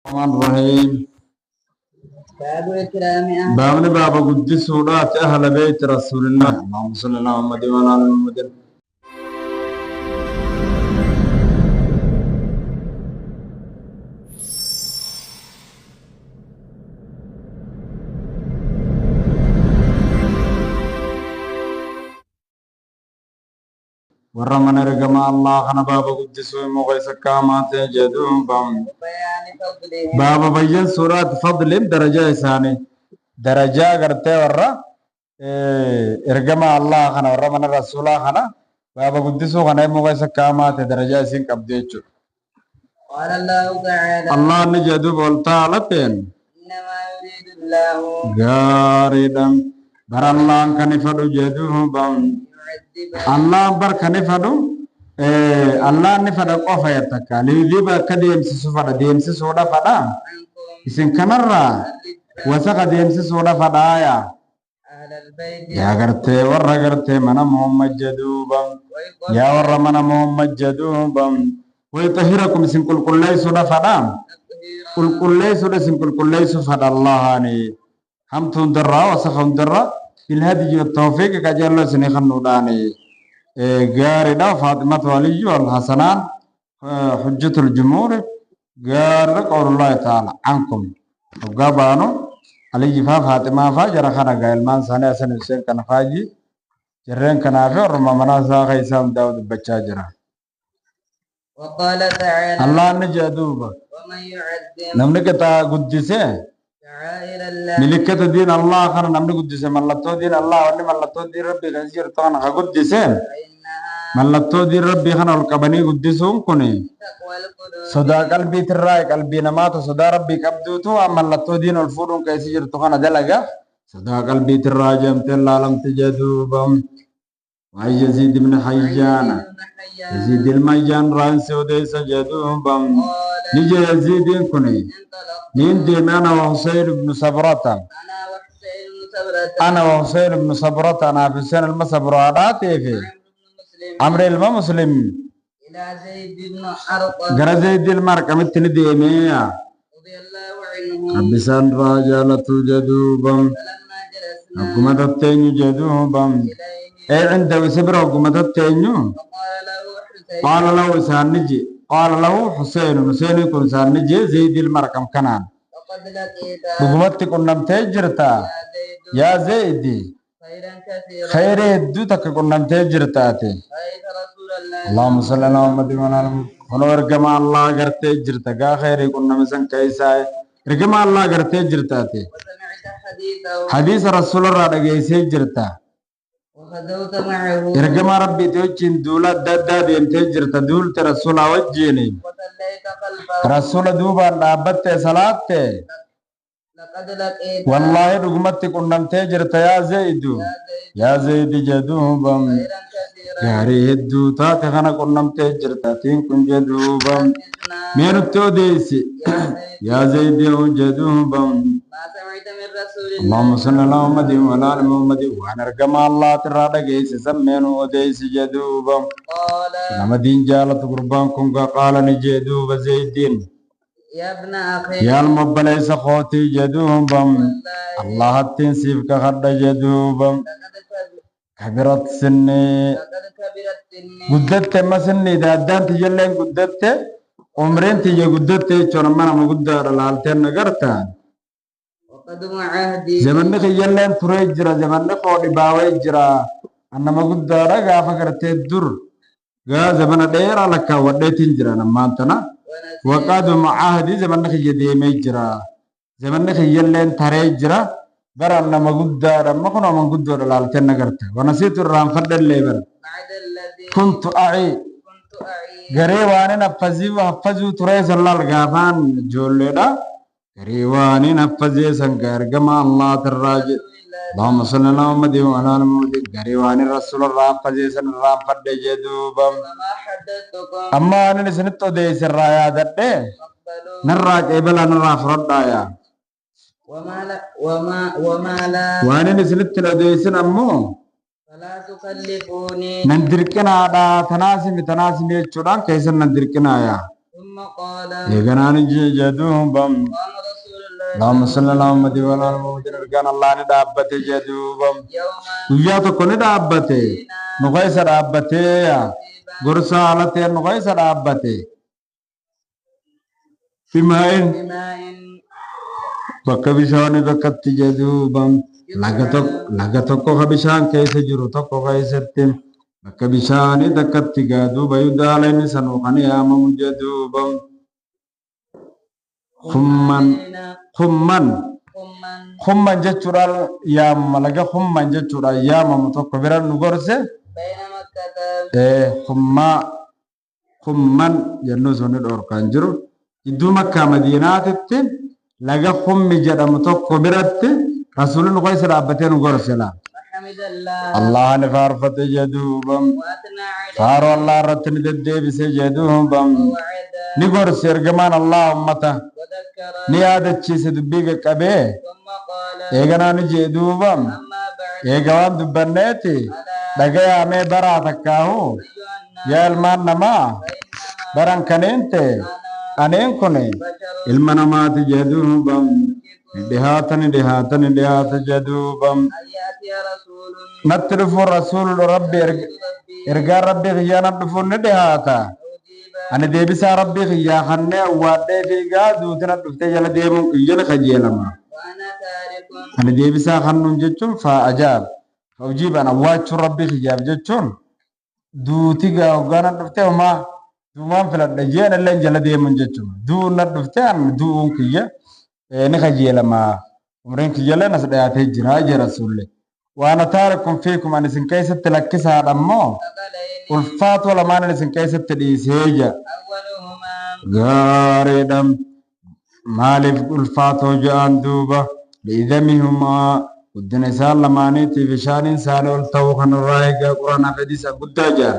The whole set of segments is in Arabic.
الرحمن الرحيم. باب قدس سورات أهل بيت رسول الله اللهم صل على محمد وعلى آل محمد. ورمنا رجما الله خنا باب قدس ومغيس كامات جدوم باب بيان سورات فضل درجة إساني درجة کرتے ورّا رجما الله خنا ورمنا رسول خنا باب قدس خنا مغيس كامات درجة إسين كبديچو. قال الله تعالى الله نجدو بولتا على بين إنما يريد الله غاريدم بر الله كنفدو جدوه بام الله بر كنفدو الله نفدو قفا يتكا ليذيب كديمس سفدا ديمس سودا فدا اسن كنرا وسق ديمس سودا فدايا أهل البيت يا غرتي ور غرتي من محمد جدوبم يا ور من محمد جدوبم ويطهركم اسن كل ليس سودا فدا كل ليس سودا اسن كل ليس فدا الله اني هم تندرا وسخم درا الهدي والتوفيق كجلو سنخنو داني غاردا فاطمة ولي والحسنان حجة الجمهور غار قول الله تعالى عنكم وغابانو علي فاطمة فاجر خنا غيلمان سنه سن حسين كان فاجي جرين كان في رما مناسا خيسام داود بچاجرا. وقال تعالى الله نجدوب ومن يعظم نمنه كتا قدسه شعائر الله ملكة دين الله خنا نمنه قدسه ملتو دين الله وني ملتو دين ربي غير طانا قدسه فإنها ملتو دين ربي خنا القبني قدسهم كوني تقوى القلوب صدا قلبي تراي قلبي نماتو صدا ربي كبدوتو ملتو دين الفورون كيسي جرتو خنا دلقا صدا قلبي تراي جمت العالم تجدوبم وعي يزيد بن حيان يزيد الميان ران سودي سجدوبم نجي يزيد كوني انطلق مين دي أنا وحسين بن صبرة أنا وحسين أنا وحسين بن ثبرة بن صبرة أنا في السنة المصبرات في عمرو بن مسلم أمر المسلم إلى زيد بن أرقم غرزيد المركة مثل ديمية رضي الله عنه رب سان راجالة جدوبم فلما جلسنا حكومة التين جدوبم إليه أي عنده سبر حكومة التين فقال له حسين قال له سانجي قال له حسين حسين يكون سانجي زيد المركم كنان فقد لقيت حكومة كنا متجرتا يا يا زيد زيدي خيرا كثيرا خير الدوتك كنا متجرتاتي رأيت رسول الله اللهم صل على محمد وعلى آل محمد ونور جماع الله غرتي جرتا خير كنا مسن كيسا رجماع الله غرتي جرتاتي وسمعت حديثه حديث رسول الله دغيسي جرتا وغدوت معه رجماع ربي توجين دولا ددا ديمتي جرتا دول رسول وجيني وصليت خلفه رسول دوبا دابت صلاه لقد لقيت والله رغمتك كنا متجرتا يا زيد جدوبم خيرا كثيرا غاري هدو تاتي خنا كنا متجرتا تين كن جدوبم حدثنا مين التوديسي يا زيد جدوبم ما سمعت من رسول الله اللهم صل على محمد وعلى ال محمد وانا رجما الله ترى دغيس سمينو وديس جدوبم قال لما دين جالت قربانكم قال نجدوب زيدين يا ابن أخي يا المبليس خوتي جدوبم الله التنسيف كخد جدوبم كبرت سني لقد كبرت سني قدت ما سني دادان تجلين قدت عمرين تيجي قدت چرمنا مقدر لالتين نغرتان وقدم عهدي زمن خيالين تريجرا زمن قودي باويجرا أنا مقدر غافا كرتي الدر غا زمن دير لك وديتين جرا نمانتنا وقدم عهدي زمن خيالي ميجرا زمن خيالين تريجرا برا أنا مقدر ما كنا مقدر لالتين نغرتا ونسيت الرام فدل ليبر بعد الذي كنت أعي كنت أعيد غريواني نفذي وحفظو تريز الله الغافان جولدا غريواني نفذي سنكر كما الله تراجع اللهم صل على محمد وعلى ال محمد غريواني رسول الله فذي سن رام فد جدوبم وما حدثتكم اما ان سنتو دي سرايا دده فاقبلوا نرا قبل نرا فردايا وما لا وان سنتو دي سن امو فلا تكلفوني نندركنا دا تناسم يچودان كيسن نندركنا يا ثم ثم قال إيقنان جدوبا قام رسول الله اللهم صل على محمد وعلى آل محمد إرقان الله ندابت جدوبا يوما ويا تكون ندابت نغيس دابت غرسا علتي نغيس دابت بماء بماء bakka bishaanii bakkatti jedhuubam laga tokko ka bishaan keessa jiru tokko keessatti bakka bishaanii takkatti gaaduuba yudaaleen sanuu kan yaamamu jedhuubam humman jechuudhaan yaamama laga humman jechuudhaan yaamamu tokko bira nu gorse بين مكة humman jennuu suni dhorkaan jiru iddoo makkaa madiinaatitti laga hummi jedhamu tokko biratti rasuulli nu keessa dhaabbatee nu gorsela وحمد الله Allah ni faarfate jedhuubam وأثنى عليه faaroo Allah irratti ni deddeebise jedhuubam ووعد ni gorse ergamaan Allah ummata وذكر ni yaadachiise dubbii qaqqabee ثم قال eeganaa ni jedhuubam أما بعد eega waan dubbanneeti ألا dhagayaamee baraa takkaahu أيها الناس yaa ilmaan namaa فإنما baran kaneente أنا aneen kun بشر ilma namaati jedhuubam dhihaata jedhuubam أن يأتي رسول natti dhufuun rasuulli rabbi ربي ergaa rabbii kiyyaa natti dhufuun ni dhihaata أجيب ani deebisaa rabbii kiyyaa kannee awwaadhee fi gaaduuti natti dhuftee jala deemuun kiyya ni kajeelama وأنا تارك ani deebisaa kannuun jechuun fa'ajaab hawjiiban awwaachuun rabbii kiyyaaf jechuun duuti hoggaa natti dhuftee homaa duumaan filadha jeen illee jala deemuun jechuun du'uun natti dhuftee an du'uun kiyya ni kajeelama umriin kiyyallee nas dhiyaatee jira jee rasuulli waan taarikum fiikum ani isin keessatti lakkisaadha immoo ثقلين ulfaatoo lamaan isin keessatti dhiisee jira أولهما gaariidha maaliif ulfaatoo jedhan duuba liidamihumaa guddina isaan lamaaniitiif bishaaniin isaanii ol ta'uu kanarraa eegaa quraanaaf hadiisa guddaa jira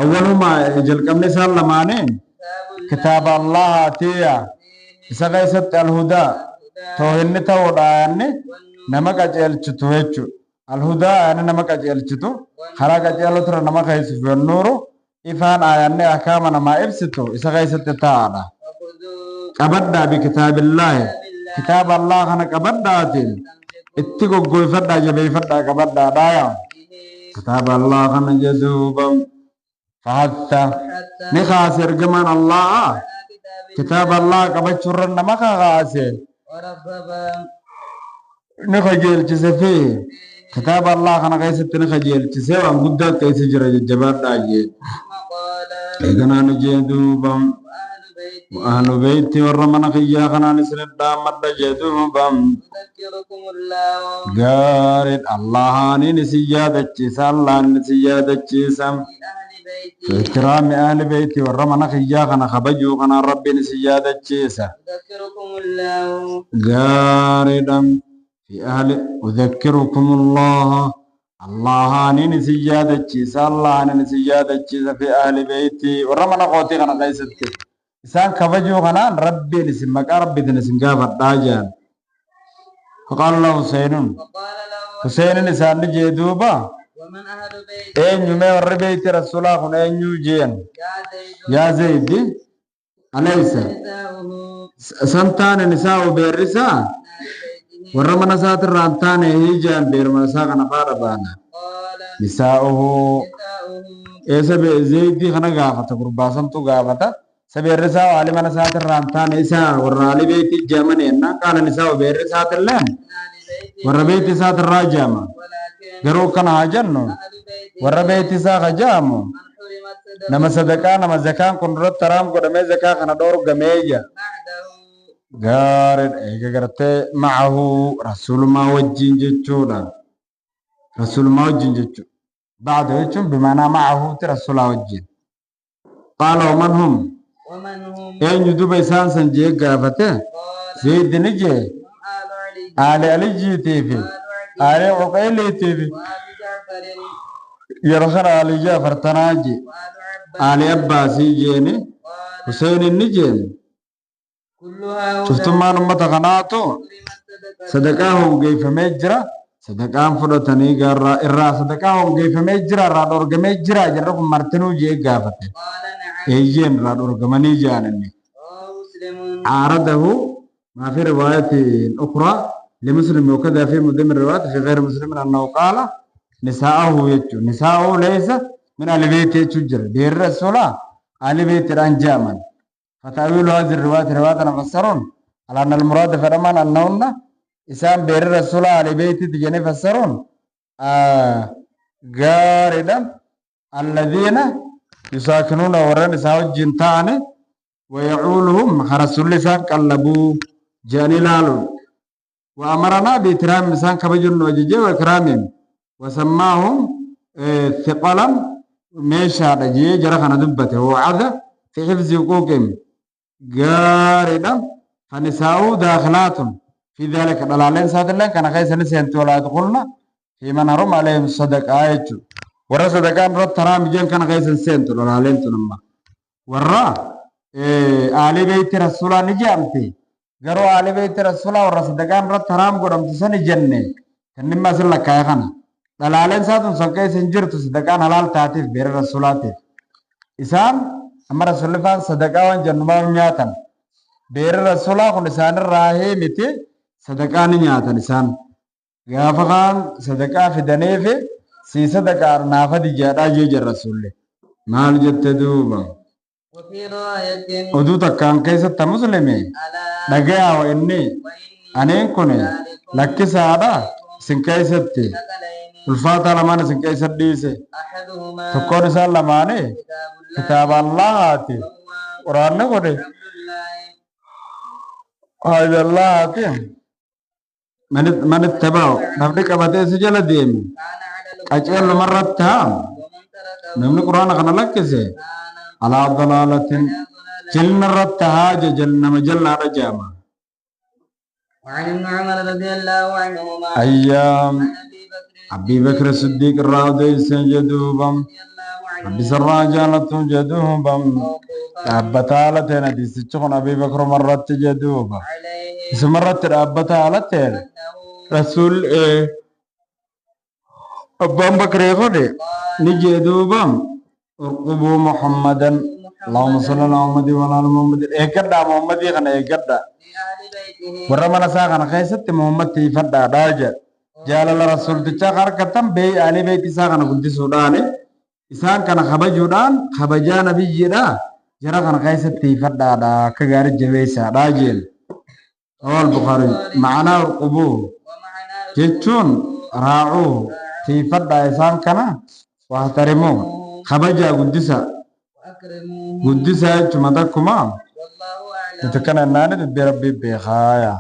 awwalumaa jalqabni isaan lamaaniin كتاب الله kitaaba allahaatiya isa keessatti alhudaa toohinni ta'uudhaanni nama qajeelchitu jechuudha alhudaa ani nama qajeelchitu karaa qajeelotura nama keessuuf yennuuru ifaan aayanni akaama namaa ibsitu isa keessatti taa'aadha وخذوا qabaddaa bi kitaabillaahi بالله kitaaba allah kana qabaddaatiin itti goggoyfadhaa jabeeffadhaa qabaddaadhaaya به kitaaba allah kana jedhuuba fahatta حتى ni kaase ergamaan allah كتاب kitaaba allah qabachuurra nama kaase ورغب ni kajeelchise fi kitaaba allah kana keessatti ni kajeelchise waan guddaa keessa jira jajjabaadhaa jee ثم قال eeganaa nu jee duuba وأهل بيتي ahlu beeyti warra mana kiyyaa kanaan isinit dhaammadha jee duuba يذكركم الله gaariin allahaaniin isin yaadachiisa allahan isin yaadachiisa في أهل بيتي ikraami ahli beeyti warra mana kiyyaa kana kabajuu kanaan rabbiin isin yaadachiisa يذكركم الله gaariidha fi ahli udhakkirukum allaha allahaaniin isin yaadachiisa allahaaniin isin yaadachiisa fi ahli beeyti warra mana kootii kana keessatti isaan kabajuu kanaan rabbiin isin maqaa rabbiitiin isin gaafadhaa jaan faqaala lahu huseenun وقال له huseenin isaan jeeduuba ومن أهل بيتي eenyu mee warri beeyti rasuulaa kun eenyu jeen يا زيد yaa zaydi alaysa نساؤه san taane nisaa beerrisaa من أهل بيته warra mana isaatirraan taane hijaan beeruma isaa kana faadha baana قال nisaa'uhu نساؤه eessa zaydii kana gaafata gurbaasamtu gaafata sabeerrisaa waali mana isaatirraan taane isaa warra ali beeyti jaamani ennaan qaala nisaa'u beerrisaatilleen من أهل بيتي warra beeyti isaatirraa jaama ولكن garuu kana haa jennu أهل بيتي warra beeyti isaa ka jaamu من حرمت nama sadaqaa nama zakaan kun duratti haraam godhamee zakaa kana dhoorgameeyya بعده gaariidha eega gartee macahu rasuulumaa wajjin jechuudha rasuulumaa wajjin jechuudha bacda jechuun bimaanaa macahuuti rasuulaa wajjin qaala waman hum ومن هم eenyu duba isaan san jee gaafate قال zaydini jee هم آل علي aali alijiitiifi وآل aali عقيل cuqayliitiifi وآل جعفر yeroo kana aali jaafartanaa je وآل عباس aali abbaasii jeeni قال huseyninni jeeni كل هؤلاء cuftummaan ummata kanaatu حرمت صدقة sadaqaa hongeeffamee jira sadaqaan fudhatanii gaarraa irraa sadaqaa hongeeffamee jira irraa dhorgamee jira jedha kun martinuu jee gaafate قال نعم eeyyeen irraa dhorgamanii jaaninni عارضه ما في رواية أخرى لمسلم وكذا في مدم الروايات في غير مسلم أنه قال نساءه يجو نساءه ليس من آل بيت يجر دير الرسول آل بيت الأنجاما فتأويل هذه الروايات روايات فسرون على أن المراد فرمان أنهن إسام بير الرسول آل بيت تجني فسرون غاردا الذين يساكنون ورا نساء الجنتان ويعولهم رسول لسان قلبوا جاني لالو وأمرنا بإترام لسان كبجر وجيجي وإكرامهم وسماهم ثقلا ميشا رجي جرخنا دبته وعذ في حفظ حقوقهم غاردا فنساء داخلات في ذلك دلالين سات الله كان خيس نسين ولا يدخلنا في من حرم عليهم الصدقة آيته ورا صدقان رد ترام جن كان خيس نسين دلالين تنما ورا آل بيت رسول الله نجامتي غرو آل بيت رسول الله ورا صدقان رد ترام قدام تسني جنة كنما سلا كايخنا دلالين ساتون سكاي سنجرت صدقان حلال تاتيف بير رسولاتي إسان أما رسول الله صدقة وان جنما نياتن بير رسول الله كن إسان الراهي متي صدقان نياتن إسان غافقان صدقة في دنيفي سي صدقة نافذ جادا جيج الرسول الله مال جتدوبا وفي رواية ودو تكان كيسة مسلمي ألا دقيا وإني أنين كوني لكي سادا سنكيستي ثقلين الفاتحة لمان سنكيست ديسي أحدهما تكون سال لماني كتاب كتاب الله الله آتي وهو قرآن نقولي حبل الله آية الله آتي من اتبعه نفدك أبتي سجل ديم كان عدله أجل مرة تام ومن تركه نمني قرآن خنا لكسي كان على ضلالة على ضلالة. جلنا رتها جلنا مجلنا رجاما وعن ابن عمر رضي الله عنهما أيام عن أبي بكر الصديق الراضي سجدوبم رضي الله عنه ربي سرى جالة جدوبم موقوفا أبتالتين دي سيتشون أبي بكر مرت جدوبا عليه اسم مرت أبتالتين أنه رسول أبان بكر يقول قال نجدوبم ارقبوا محمدا اللهم صل على محمد وعلى آل محمد إيكدا محمد يخنا إيكدا لأهل بيته ورمنا ساقنا خيست محمد تيفدا داجة جال الله رسول تجاكر كتم بي آل بيت ساقنا كنت سوداني إسان كان خبجودان خبجا نبي جدا جرا كان خيست تيفدا دا كغار جويسا داجل أول بخاري معنا ارقبوه ومعناه جتون راعوه تيفدا إسان كان واحترموه خبجا قدسا وأكرموه قدسا جمدكما والله أعلم تتكنا ناني بربي بخايا